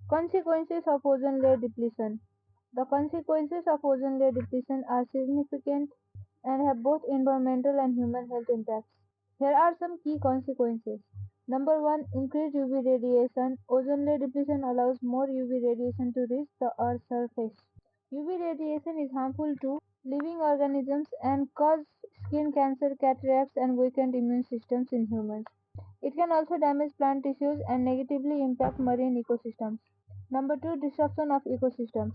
Consequences of ozone layer depletion. The consequences of ozone layer depletion are significant and have both environmental and human health impacts. Here are some key consequences. Number 1, increased UV radiation. Ozone layer depletion allows more UV radiation to reach the Earth's surface. UV radiation is harmful to living organisms and cause skin cancer, cataracts, and weakened immune systems in humans. It can also damage plant tissues and negatively impact marine ecosystems. Number 2, disruption of ecosystems.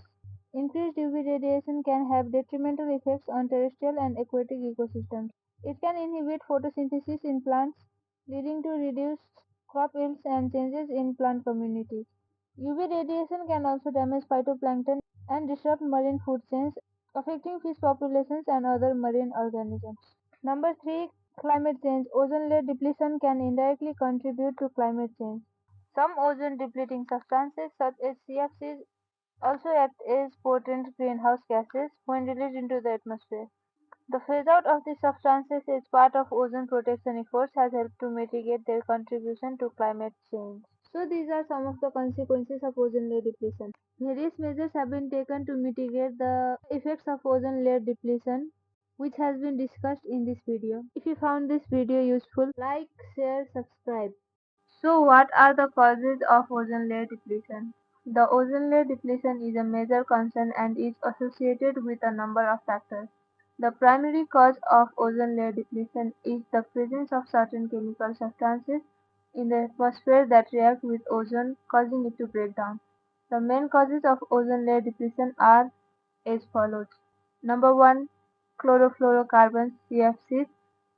Increased UV radiation can have detrimental effects on terrestrial and aquatic ecosystems. It can inhibit photosynthesis in plants, leading to reduced crop yields and changes in plant communities. UV radiation can also damage phytoplankton and disrupt marine food chains, affecting fish populations and other marine organisms. Number 3, climate change. Ozone layer depletion can indirectly contribute to climate change. Some ozone depleting substances, such as CFCs, also act as potent greenhouse gases when released into the atmosphere. The phase out of these substances as part of ozone protection efforts has helped to mitigate their contribution to climate change. So these are some of the consequences of ozone layer depletion. Various measures have been taken to mitigate the effects of ozone layer depletion, which has been discussed in this video. If you found this video useful, like, share, subscribe. So what are the causes of ozone layer depletion? The ozone layer depletion is a major concern and is associated with a number of factors. The primary cause of ozone layer depletion is the presence of certain chemical substances in the atmosphere that react with ozone, causing it to break down. The main causes of ozone layer depletion are as follows. Number 1, chlorofluorocarbons, CFCs,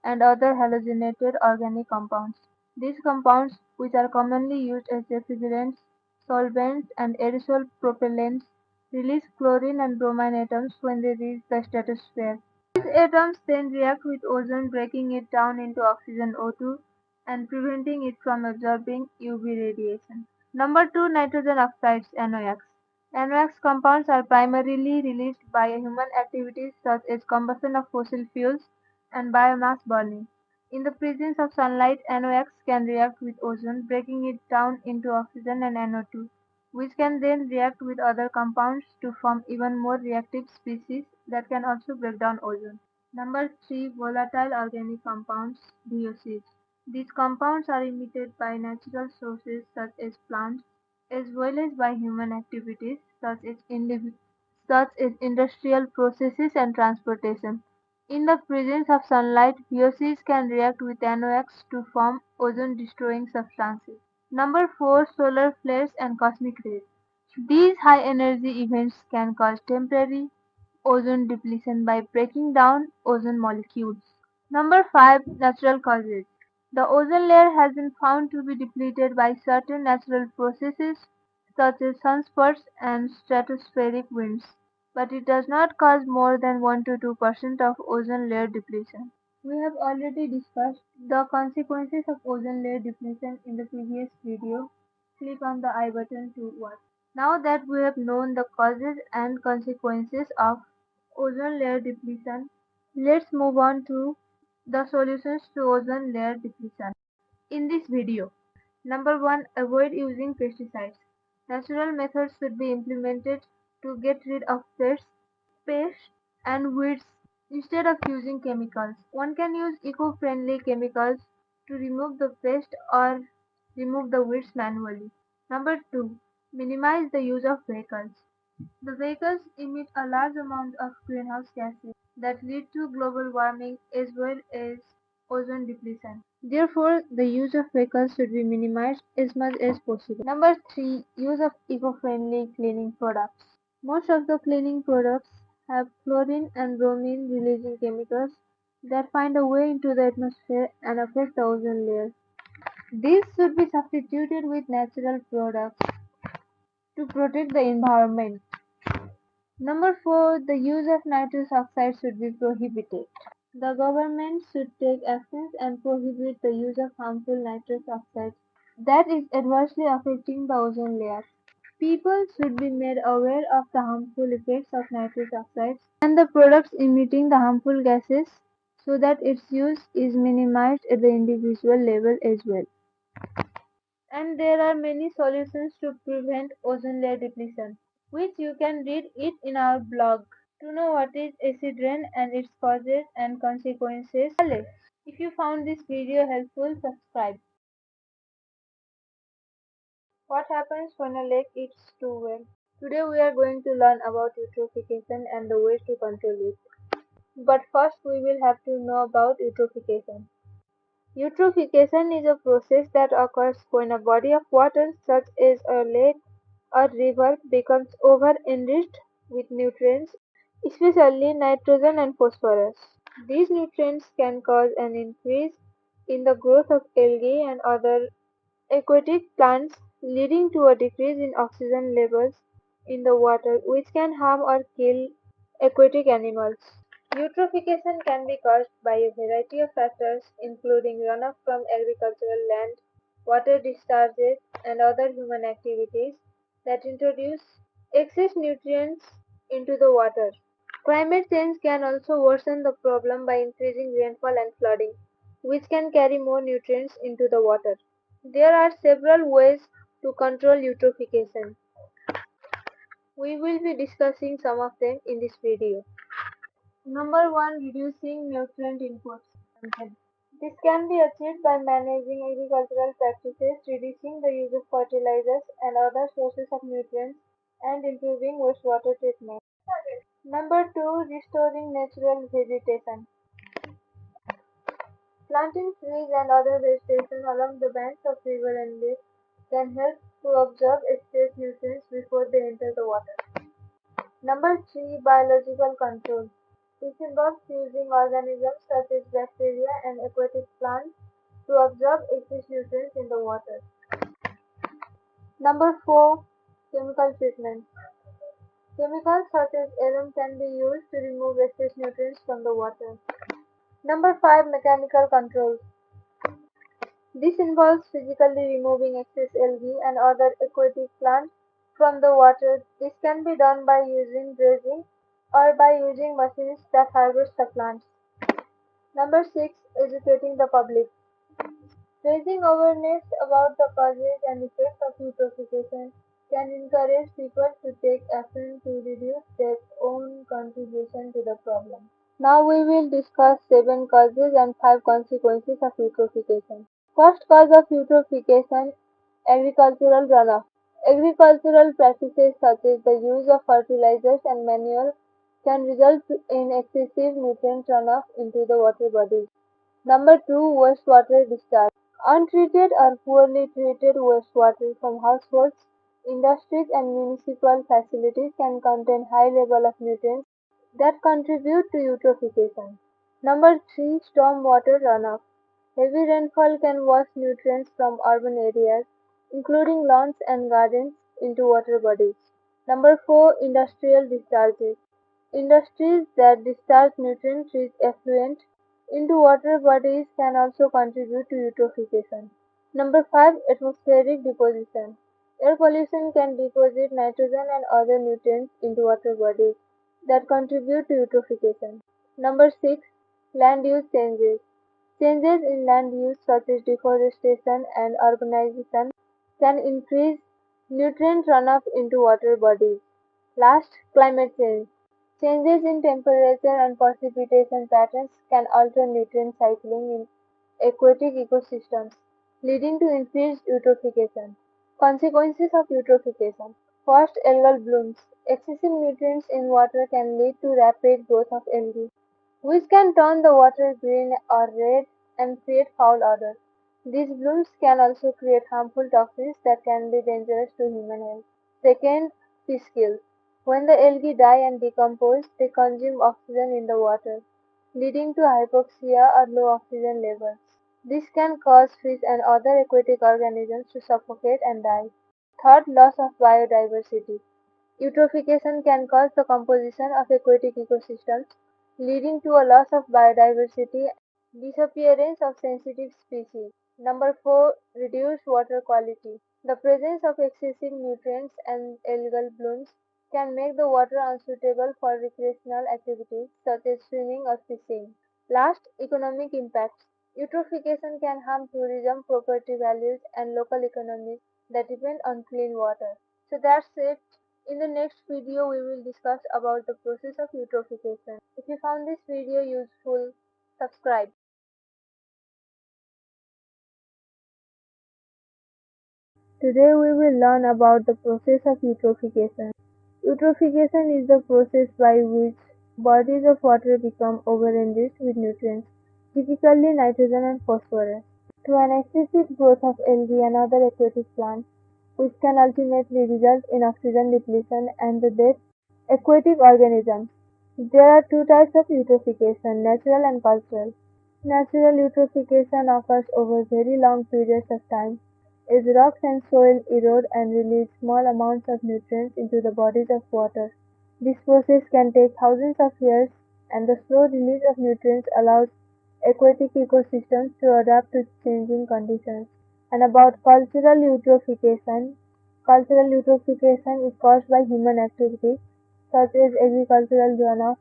and other halogenated organic compounds. These compounds, which are commonly used as refrigerants, solvents, and aerosol propellants, release chlorine and bromine atoms when they reach the stratosphere. These atoms then react with ozone, breaking it down into oxygen O2 and preventing it from absorbing UV radiation. Number 2, nitrogen oxides, NOx. NOx compounds are primarily released by human activities such as combustion of fossil fuels and biomass burning. In the presence of sunlight, NOx can react with ozone, breaking it down into oxygen and NO2, which can then react with other compounds to form even more reactive species that can also break down ozone. Number 3, volatile organic compounds, VOCs. These compounds are emitted by natural sources such as plants, as well as by human activities such as industrial processes and transportation. In the presence of sunlight, VOCs can react with NOx to form ozone-destroying substances. Number 4, solar flares and cosmic rays. These high-energy events can cause temporary ozone depletion by breaking down ozone molecules. Number 5, natural causes. The ozone layer has been found to be depleted by certain natural processes such as sunspots and stratospheric winds, but it does not cause more than 1 to 2% of ozone layer depletion. We have already discussed the consequences of ozone layer depletion in the previous video. Click on the I button to watch. Now that we have known the causes and consequences of ozone layer depletion, let's move on to the solutions to ozone layer depletion. In this video, number 1, avoid using pesticides. Natural methods should be implemented to get rid of pests, and weeds instead of using chemicals. One can use eco-friendly chemicals to remove the pest or remove the weeds manually. Number 2, minimize the use of vehicles. The vehicles emit a large amount of greenhouse gases that lead to global warming as well as ozone depletion. Therefore, the use of vehicles should be minimized as much as possible. Number 3, use of eco-friendly cleaning products. Most of the cleaning products have chlorine and bromine releasing chemicals that find a way into the atmosphere and affect the ozone layer. These should be substituted with natural products to protect the environment. Number 4, the use of nitrous oxide should be prohibited. The government should take actions and prohibit the use of harmful nitrous oxides that is adversely affecting the ozone layer. People should be made aware of the harmful effects of nitrous oxides and the products emitting the harmful gases so that its use is minimized at the individual level as well. And there are many solutions to prevent ozone layer depletion, which you can read it in our blog. To know what is acid rain and its causes and consequences, if you found this video helpful, subscribe. What happens when a lake eats too well? Today we are going to learn about eutrophication and the ways to control it. But first we will have to know about eutrophication. Eutrophication is a process that occurs when a body of water, such as a lake or river, becomes over-enriched with nutrients, especially nitrogen and phosphorus. These nutrients can cause an increase in the growth of algae and other aquatic plants, leading to a decrease in oxygen levels in the water, which can harm or kill aquatic animals. Eutrophication can be caused by a variety of factors, including runoff from agricultural land, water discharges, and other human activities that introduce excess nutrients into the water. Climate change can also worsen the problem by increasing rainfall and flooding, which can carry more nutrients into the water. There are several ways to control eutrophication. We will be discussing some of them in this video. Number 1. Reducing nutrient inputs. This can be achieved by managing agricultural practices, reducing the use of fertilizers and other sources of nutrients, and improving wastewater treatment. Number 2. Restoring natural vegetation. Planting trees and other vegetation along the banks of river and lakes can help to absorb excess nutrients before they enter the water. Number 3. Biological control. This involves using organisms such as bacteria and aquatic plants to absorb excess nutrients in the water. Number 4. Chemical treatment. Chemicals such as arum can be used to remove excess nutrients from the water. Number 5. Mechanical control. This involves physically removing excess algae and other aquatic plants from the water. This can be done by using dredging or by using machines that harvest the plants. Number 6. Educating the public. Raising awareness about the causes and effects of eutrophication can encourage people to take action to reduce their own contribution to the problem. Now we will discuss 7 causes and 5 consequences of eutrophication. First cause of eutrophication: agricultural runoff. Agricultural practices such as the use of fertilizers and manure can result in excessive nutrient runoff into the water bodies. Number 2. Wastewater discharge. Untreated or poorly treated wastewater from households, industries, and municipal facilities can contain high level of nutrients that contribute to eutrophication. Number 3. Stormwater runoff. Heavy rainfall can wash nutrients from urban areas, including lawns and gardens, into water bodies. Number 4. Industrial discharges. Industries that discharge nutrient-rich effluent into water bodies can also contribute to eutrophication. Number 5. Atmospheric deposition. Air pollution can deposit nitrogen and other nutrients into water bodies that contribute to eutrophication. Number 6. Land use changes. Changes in land use such as deforestation and urbanization can increase nutrient runoff into water bodies. Last, climate change. Changes in temperature and precipitation patterns can alter nutrient cycling in aquatic ecosystems, leading to increased eutrophication. Consequences of eutrophication. First, algal blooms. Excessive nutrients in water can lead to rapid growth of algae, which can turn the water green or red and create foul odor. These blooms can also create harmful toxins that can be dangerous to human health. Second, fish kills. When the algae die and decompose, they consume oxygen in the water, leading to hypoxia or low oxygen levels. This can cause fish and other aquatic organisms to suffocate and die. Third, loss of biodiversity. Eutrophication can cause the composition of aquatic ecosystems, leading to a loss of biodiversity and disappearance of sensitive species. Number 4. Reduced water quality. The presence of excessive nutrients and algal blooms can make the water unsuitable for recreational activities such as swimming or fishing. Last, economic impacts. Eutrophication can harm tourism, property values, and local economies that depend on clean water. So that's it. In the next video, we will discuss about the process of eutrophication. If you found this video useful, subscribe. Today we will learn about the process of eutrophication. Eutrophication is the process by which bodies of water become over-enriched with nutrients, typically nitrogen and phosphorus, to an excessive growth of algae and other aquatic plants, which can ultimately result in oxygen depletion and the death of aquatic organisms. There are two types of eutrophication, natural and cultural. Natural eutrophication occurs over very long periods of time as rocks and soil erode and release small amounts of nutrients into the bodies of water. This process can take thousands of years, and the slow release of nutrients allows aquatic ecosystems to adapt to changing conditions. And about cultural eutrophication is caused by human activities such as agricultural runoff,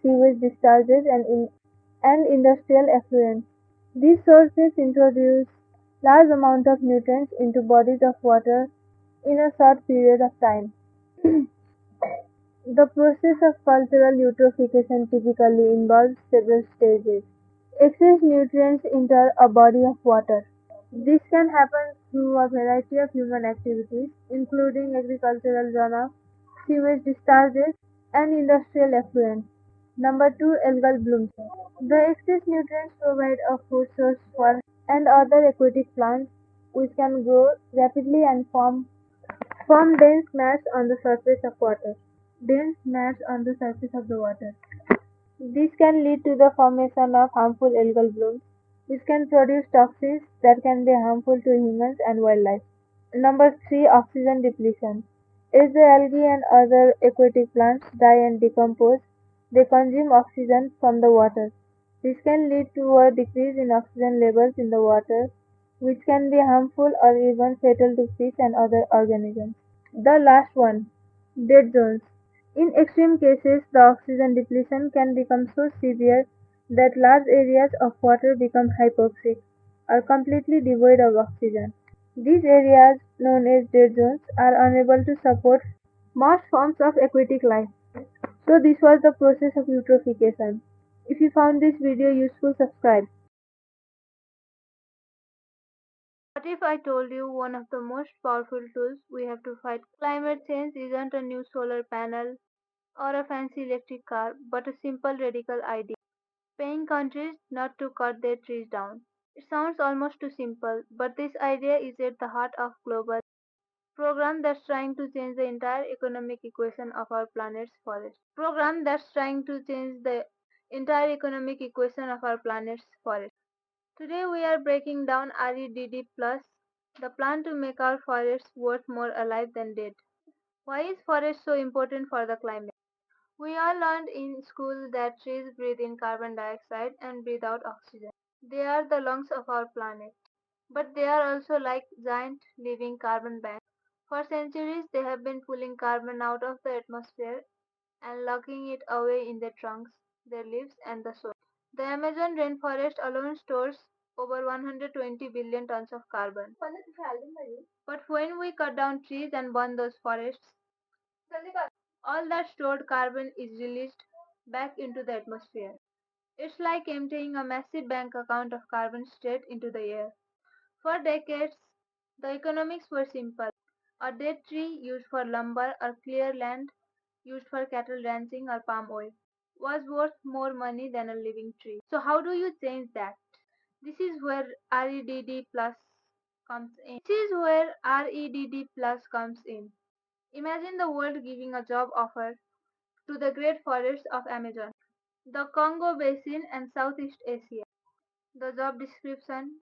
sewage discharges, and industrial effluents. These sources introduce large amounts of nutrients into bodies of water in a short period of time. The process of cultural eutrophication typically involves several stages. Excess nutrients enter a body of water. This can happen through a variety of human activities, including agricultural runoff, sewage discharges, and industrial effluents. Number two, algal blooms. The excess nutrients provide a food source for and other aquatic plants, which can grow rapidly and form dense mats on the surface of water. Dense mats on the surface of the water. This can lead to the formation of harmful algal blooms, which can produce toxins that can be harmful to humans and wildlife. Number three, oxygen depletion. As the algae and other aquatic plants die and decompose, they consume oxygen from the water. This can lead to a decrease in oxygen levels in the water, which can be harmful or even fatal to fish and other organisms. The last one, dead zones. In extreme cases, the oxygen depletion can become so severe that large areas of water become hypoxic or completely devoid of oxygen. These areas, known as dead zones, are unable to support most forms of aquatic life. So this was the process of eutrophication. If you found this video useful, subscribe. What if I told you one of the most powerful tools we have to fight climate change isn't a new solar panel or a fancy electric car, but a simple radical idea: paying countries not to cut their trees down. It sounds almost too simple, but this idea is at the heart of global program that's trying to change the entire economic equation of our planet's forest. Program that's trying to change the entire economic equation of our planet's forest. Today we are breaking down REDD plus, the plan to make our forests worth more alive than dead. Why is forest so important for the climate? We all learned in school that trees breathe in carbon dioxide and breathe out oxygen. They are the lungs of our planet. But they are also like giant living carbon banks. For centuries, they have been pulling carbon out of the atmosphere and locking it away in their trunks, their leaves, and the soil. The Amazon rainforest alone stores over 120 billion tons of carbon. But when we cut down trees and burn those forests, all that stored carbon is released back into the atmosphere. It's like emptying a massive bank account of carbon straight into the air. For decades, the economics were simple. A dead tree used for lumber or clear land used for cattle ranching or palm oil was worth more money than a living tree. So how do you change that? This is where REDD plus comes in. This is where REDD plus comes in. Imagine the world giving a job offer to the great forests of Amazon, the Congo Basin, and Southeast Asia. The job description: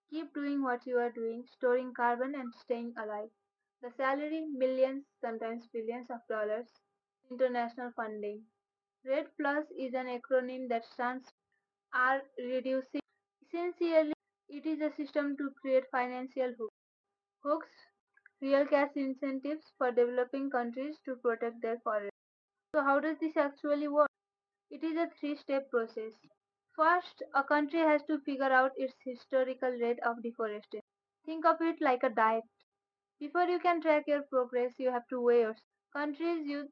keep doing what you are doing, storing carbon and staying alive. The salary: millions, sometimes billions of dollars. International funding. RED Plus is an acronym that stands for R reducing. Essentially, it is a system to create financial hooks, real cash incentives for developing countries to protect their forests. So how does this actually work? It is a three-step process. First, a country has to figure out its historical rate of deforestation. Think of it like a diet. Before you can track your progress, you have to weigh yours. Countries use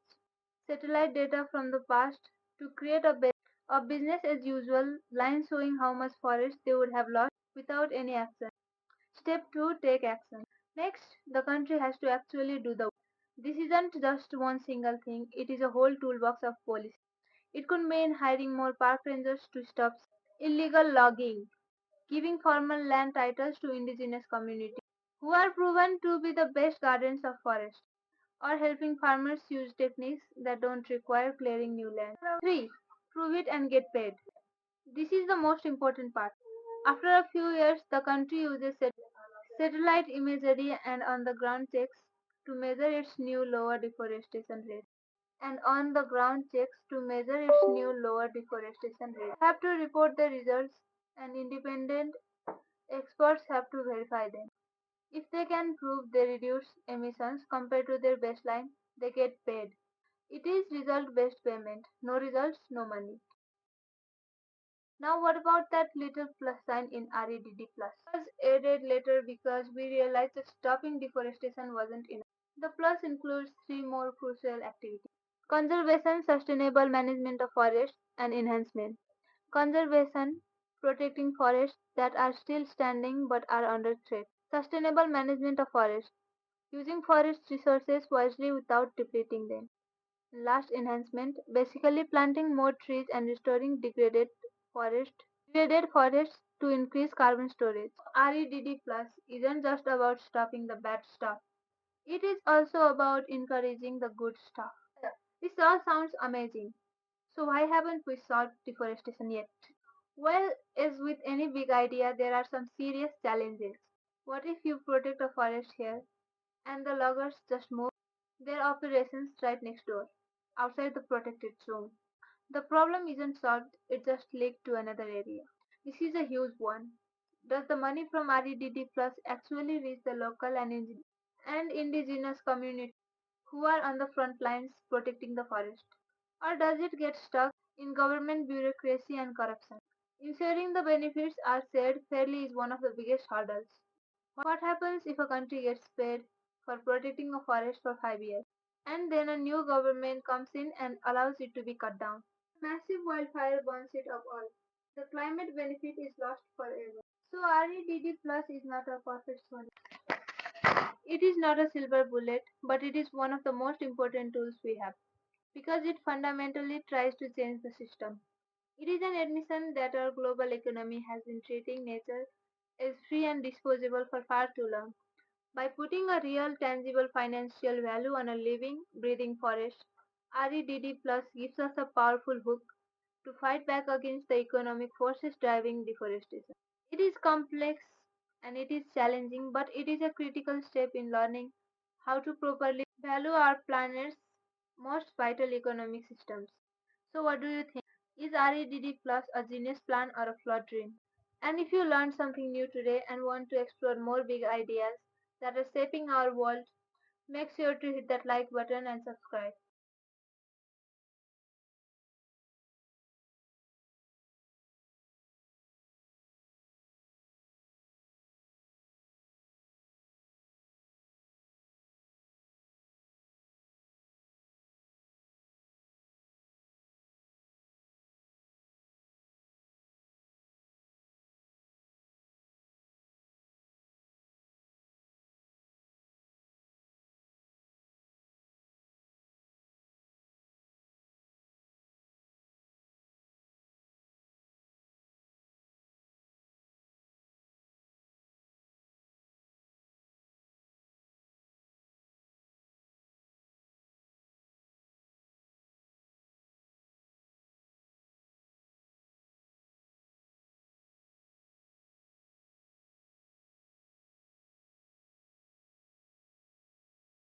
satellite data from the past to create a business as usual line showing how much forest they would have lost without any action. Step 2, take action. Next, the country has to actually do the work. This isn't just one single thing, it is a whole toolbox of policy. It could mean hiring more park rangers to stop illegal logging, giving formal land titles to indigenous communities who are proven to be the best guardians of forests, or helping farmers use techniques that don't require clearing new land. 3. Prove it and get paid. This is the most important part. After a few years, the country uses satellite imagery and on the ground checks to measure its new lower deforestation rate. Have to report the results and independent experts have to verify them. If they can prove they reduce emissions compared to their baseline, they get paid. It is result based payment. No results, no money. Now what about that little plus sign in REDD plus? It was added later because we realized that stopping deforestation wasn't enough. The plus includes three more crucial activities. Conservation, sustainable management of forests, and enhancement. Conservation, protecting forests that are still standing but are under threat. Sustainable management of forests, using forest resources wisely without depleting them. Last, enhancement, basically planting more trees and restoring forest, degraded forests to increase carbon storage. REDD Plus isn't just about stopping the bad stuff. It is also about encouraging the good stuff. This all sounds amazing. So why haven't we solved deforestation yet? Well, as with any big idea, there are some serious challenges. What if you protect a forest here and the loggers just move their operations right next door, outside the protected zone? The problem isn't solved, it just leaked to another area. This is a huge one. Does the money from REDD Plus actually reach the local and indigenous communities who are on the front lines protecting the forest? Or does it get stuck in government bureaucracy and corruption? Ensuring the benefits are shared fairly is one of the biggest hurdles. What happens if a country gets paid for protecting a forest for 5 years and then a new government comes in and allows it to be cut down? Massive wildfire burns it up all. The climate benefit is lost forever. So REDD Plus is not a perfect solution. It is not a silver bullet, but it is one of the most important tools we have because it fundamentally tries to change the system. It is an admission that our global economy has been treating nature as free and disposable for far too long. By putting a real, tangible financial value on a living, breathing forest, REDD Plus gives us a powerful hook to fight back against the economic forces driving deforestation. It is complex and it is challenging, but it is a critical step in learning how to properly value our planet's most vital economic systems. So, what do you think? Is REDD Plus a genius plan or a flawed dream? And if you learned something new today and want to explore more big ideas that are shaping our world, make sure to hit that like button and subscribe.